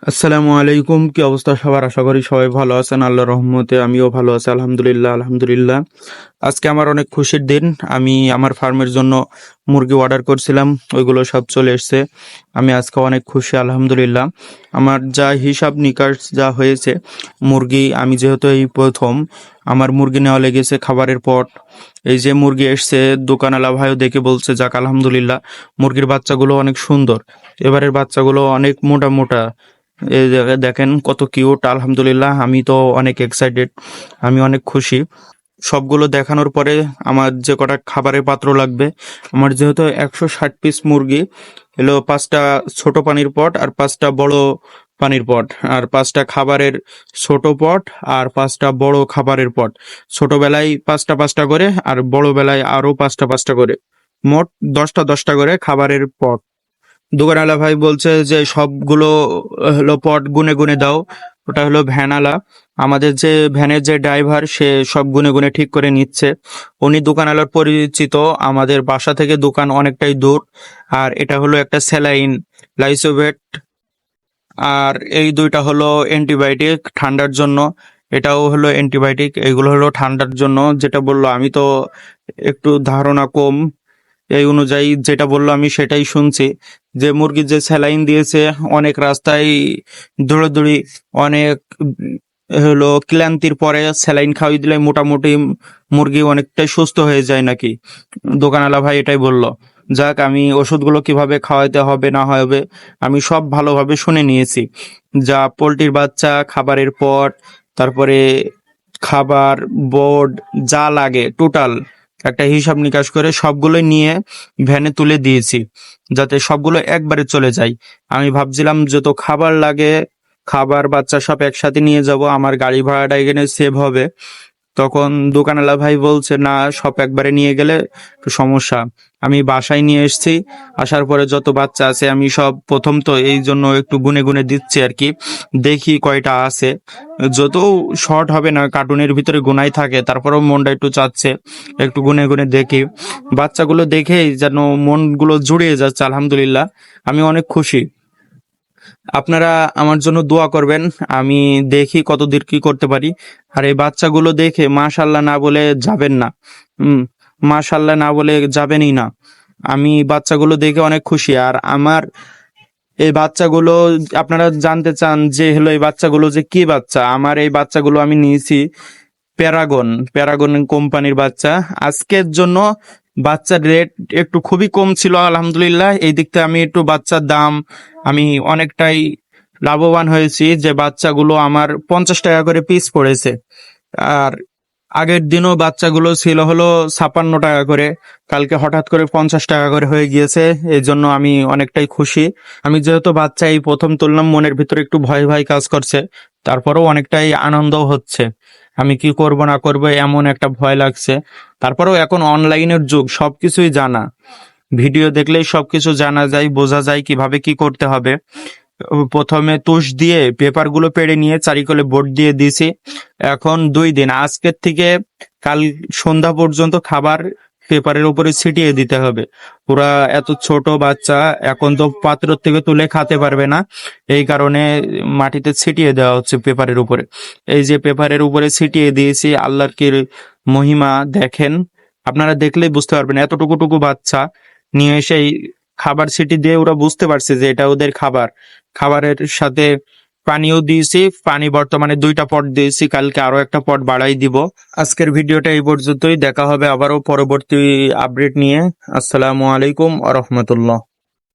আসসালামু আলাইকুম। কি অবস্থা সবার? আশা করি সবাই ভালো আছেন। আল্লাহর রহমতে আমিও ভালো আছি, আলহামদুলিল্লাহ আলহামদুলিল্লাহ। আজকে আমার অনেক খুশির দিন। আমি আমার ফার্মের জন্য মুরগি অর্ডার করছিলাম, ওইগুলো সব চলে এসছে। আমি আজকে অনেক খুশি, আলহামদুলিল্লাহ। আমার যা হিসাব নিকাশ যা হয়েছে, মুরগি আমি যেহেতু এই প্রথম, আমার মুরগি নেওয়া লেগেছে খাবারের পট। এই যে মুরগি এসছে, দোকানওয়ালা ভাইও দেখে বলছে যাক আলহামদুলিল্লাহ, মুরগির বাচ্চাগুলো অনেক সুন্দর। এবারের বাচ্চাগুলো অনেক মোটা মোটা। এই জায়গায় দেখেন কত কিউট, আলহামদুলিল্লাহ। আমি তো অনেক এক্সাইটেড, আমি অনেক খুশি। সবগুলো দেখানোর পরে আমার যে কটা খাবারের পাত্র লাগবে, আমার যেহেতু 160 পিস মুরগি এলো, 5টা ছোট পানির পট আর 5টা বড় পানির পট, আর 5টা খাবারের ছোট পট আর 5টা বড় খাবারের পট। ছোটবেলায় 5টা 5টা করে আর বড় বেলায় আরো 5টা 5টা করে, মোট 10টা 10টা করে খাবারের পট। দোকানওয়ালা ভাই বলছে যে সবগুলো হলো পট গুনে গুনে দাও। ওটা হলো ভ্যানালা, আমাদের যে ভ্যানের যে ড্রাইভার সে সব গুনে গুনে ঠিক করে নিচ্ছে। উনি দোকানওয়ালার পরিচিত, আমাদের বাসা থেকে দোকান অনেকটাই দূর। আর এটা হলো একটা স্যালাইন, লাইসোভেট। আর এই দুইটা হলো অ্যান্টিবায়োটিক ঠান্ডার জন্য। এটাও হলো অ্যান্টিবায়োটিক, এগুলো হলো ঠান্ডার জন্য। যেটা বললো আমি তো একটু ধারণা কম, এই অনুযায়ী যেটা বললো আমি সেটাই শুনছি। যে মুরগির যে স্যালাইন দিয়েছে, অনেক রাস্তায় দৌড়াদৌড়ি, অনেক হলো ক্লান্তির পরে স্যালাইন খাওয়াই দিলে মোটামুটি মুরগি অনেকটাই সুস্থ হয়ে যায় নাকি, দোকানওয়ালা ভাই এটাই বললো। যাক, আমি ওষুধগুলো কিভাবে খাওয়াইতে হবে না হবে আমি সব ভালোভাবে শুনে নিয়েছি। যা পোলট্রির বাচ্চা, খাবারের পট, তারপরে খাবার বোর্ড, যা লাগে টোটাল একটা হিসাব নিকাশ করে সবগুলো নিয়ে ভ্যানে তুলে দিয়েছি, যাতে সবগুলো একবারে চলে যায়। আমি ভাবছিলাম যত খাবার লাগে, খাবার বাচ্চা সব একসাথে নিয়ে যাব, আমার গাড়ি ভাড়াটা এখানে সেভ হবে। তখন দোকানওয়ালা ভাই বলছে না, সব একবারে নিয়ে গেলে একটু সমস্যা। আমি বাসায় নিয়ে এসেছি, আসার পরে যত বাচ্চা আছে আমি সব প্রথম তো এই জন্য একটু গুনে গুনে দিচ্ছি আর কি, দেখি কয়টা আছে। যত শর্ট হবে না, কার্টুনের ভিতরে গুনাই থাকে, তারপরেও মনটা একটু চাচ্ছে একটু গুনে গুনে দেখি। বাচ্চাগুলো দেখেই যেন মনগুলো জুড়িয়ে যাচ্ছে, আলহামদুলিল্লাহ। আমি অনেক খুশি। আপনারা আমার জন্য দোয়া করবেন, আমি দেখি কতদূর কি করতে পারি। আর এই বাচ্চাগুলো দেখে মাশাল্লাহ না বলে যাবেন না। মাশাল্লাহ না বলে যাবেনই না। আমি বাচ্চাগুলো দেখে অনেক খুশি। আর আমার এই বাচ্চাগুলো, আপনারা জানতে চান যে হলো এই বাচ্চাগুলো যে কি বাচ্চা, আমার এই বাচ্চাগুলো আমি নিয়েছি প্যারাগন, প্যারাগন কোম্পানির বাচ্চা। আজকের জন্য বাচ্চার রেট একটু খুবই কম ছিল, আলহামদুলিল্লাহ। এই দিক থেকে আমি একটু বাচ্চার দাম আমি অনেকটাই লাভবান হয়েছি, যে বাচ্চাগুলো আমার 50 টাকা করে পিস পড়েছে। আর আগের দিনও বাচ্চাগুলো ছিল হলো 56 টাকা করে, কালকে হঠাৎ করে 50 টাকা করে হয়ে গিয়েছে। এই জন্য আমি অনেকটাই খুশি। আমি যেহেতু বাচ্চা এই প্রথম তুললাম, মনের ভিতরে একটু ভয় ভয় কাজ করছে, তারপরেও অনেকটাই আনন্দও হচ্ছে। আমি কি করব না করব এমন একটা ভয় লাগছে। তারপরেও এখন অনলাইনের যুগ, সবকিছুই জানা, ভিডিও দেখলেই সবকিছু জানা যায়, বোঝা যায় কিভাবে কি করতে হবে। প্রথমে তুষ দিয়ে পেপার গুলো পেড়ে নিয়ে চারিকলে বোর্ড দিয়ে দিয়েছি। এখন 2 দিন, আজকের থেকে কাল সন্ধ্যা পর্যন্ত খাবার পেপারের উপরে ছিটিয়ে দিতে হবে। ওরা এত ছোট বাচ্চা, এখন তো পাত্র থেকে তুলে খেতে পারবে না, এই কারণে মাটিতে ছিটিয়ে দেওয়া হচ্ছে পেপারের উপরে। এই যে পেপারের উপরে ছিটিয়ে দিয়েছি, আল্লাহর কি মহিমা দেখেন, আপনারা দেখলেই বুঝতে পারবেন। এতটুকু বাচ্চা নিয়ে এসে খাবার ছিটি দিয়ে ওরা বুঝতে পারছে যে এটা ওদের খাবার। খাবারের সাথে পানিও দিয়েছি, পানি বর্তমানে 2টা পট দিয়েছি, কালকে আরো একটা পট বাড়াই দিব। আজকের ভিডিওটা এই পর্যন্তই, দেখা হবে আবারও পরবর্তী আপডেট নিয়ে। আসসালামু আলাইকুম আ রহমতুল্লাহ।